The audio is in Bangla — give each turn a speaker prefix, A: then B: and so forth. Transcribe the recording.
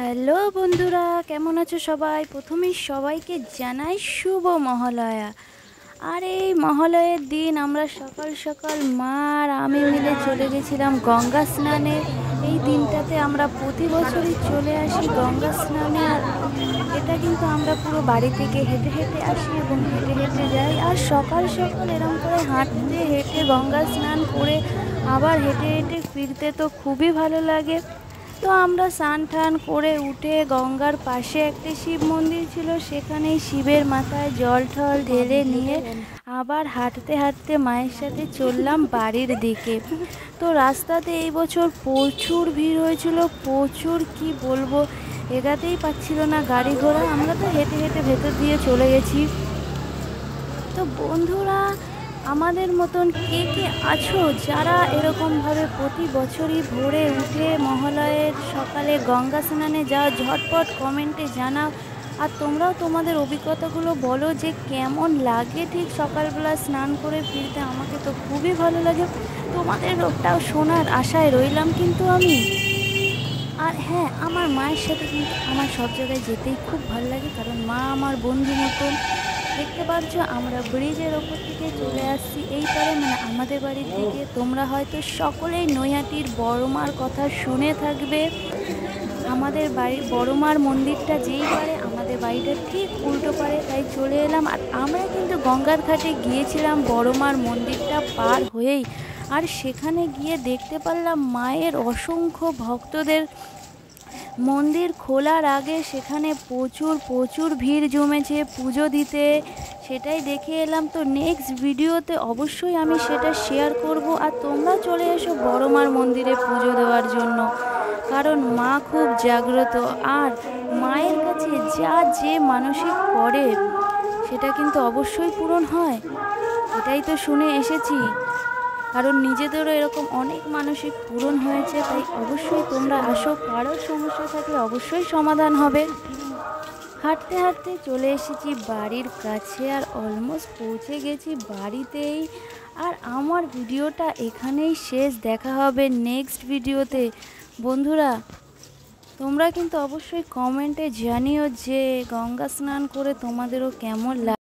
A: হ্যালো বন্ধুরা, কেমন আছো সবাই? প্রথমেই সবাইকে জানাই শুভ মহালয়া। আর এই মহালয়ের দিন আমরা সকাল সকাল মা আর আমি মিলে চলে গেছিলাম গঙ্গা স্নানে। এই দিনটাতে আমরা প্রতি বছরই চলে আসি গঙ্গা স্নানে। আর এটা কিন্তু আমরা পুরো বাড়ি থেকে হেঁটে হেঁটে আসি এবং হেঁটে হেঁটে যাই। আর সকাল সকাল এরম করে হাঁটতে হেঁটে গঙ্গা স্নান করে আবার হেঁটে হেঁটে ফিরতে তো খুবই ভালো লাগে। তো আমরা স্নান টান করে উঠে গঙ্গার পাশে একটি শিব মন্দির ছিল, সেখানেই শিবের মাথায় জল ঠল ঢেলে নিয়ে আবার হাঁটতে হাঁটতে মায়ের সাথে চললাম বাড়ির দিকে। তো রাস্তাতে এই বছর প্রচুর ভিড় হয়েছিল, প্রচুর, কি বলবো, এগাতেই পাচ্ছিল না গাড়ি ঘোড়া। আমরা তো হেঁটে হেঁটে ভেতর দিয়ে চলে গেছি। তো বন্ধুরা, আমাদের মতন কে কে আছো যারা এরকমভাবে প্রতি বছরই ভোরে উঠে মহালয়ের সকালে গঙ্গা স্নানে যাও? ঝটপট কমেন্টে জানাও। আর তোমরাও তোমাদের অভিজ্ঞতাগুলো বলো যে কেমন লাগে ঠিক সকালবেলা স্নান করে ফিরতে। আমাকে তো খুবই ভালো লাগে। তোমাদের ওটাও শোনার আশায় রইলাম কিন্তু আমি। আর হ্যাঁ, আমার মায়ের সাথে কিন্তু আমার সব জায়গায় যেতেই খুব ভালো লাগে, কারণ মা আমার বন্ধু মতন। দেখতে পাচ্ছ আমরা ব্রিজের ওপর থেকে চলে আসছি এই পারে, মানে আমাদের বাড়ির দিকে। তোমরা হয়তো সকলেই নৈহাটির বড়মার কথা শুনে থাকবে। আমাদের বাড়ির বড়মার মন্দিরটা যেই পারে, আমাদের বাড়িটা ঠিক উল্টো পারে, তাই চলে এলাম। আর আমরা কিন্তু গঙ্গার ঘাটে গিয়েছিলাম বড়মার মন্দিরটা পার হয়েই। আর সেখানে গিয়ে দেখতে পারলাম মায়ের অসংখ্য ভক্তদের। মন্দির খোলার আগে সেখানে প্রচুর প্রচুর ভিড় জমেছে পুজো দিতে, সেটাই দেখে এলাম। তো নেক্সট ভিডিওতে অবশ্যই আমি সেটা শেয়ার করব। আর তোমরা চলে এসো বড়মার মন্দিরে পুজো দেওয়ার জন্য, কারণ মা খুব জাগ্রত। আর মায়ের কাছে যা যে মানসিক করে সেটা কিন্তু অবশ্যই পূরণ হয়, এটাই তো শুনে এসেছি। কারণ নিজেদেরও এরকম অনেক মানসিক পূরণ হয়েছে। তাই অবশ্যই তোমরা আসো, কারোর সমস্যা থাকলে অবশ্যই সমাধান হবে। হাঁটতে হাঁটতে চলে এসেছি বাড়ির কাছে, আর অলমোস্ট পৌঁছে গেছি বাড়িতেই। আর আমার ভিডিওটা এখানেই শেষ, দেখা হবে নেক্সট ভিডিওতে। বন্ধুরা, তোমরা কিন্তু অবশ্যই কমেন্টে জানিও যে গঙ্গা স্নান করে তোমাদেরও কেমন লাগে।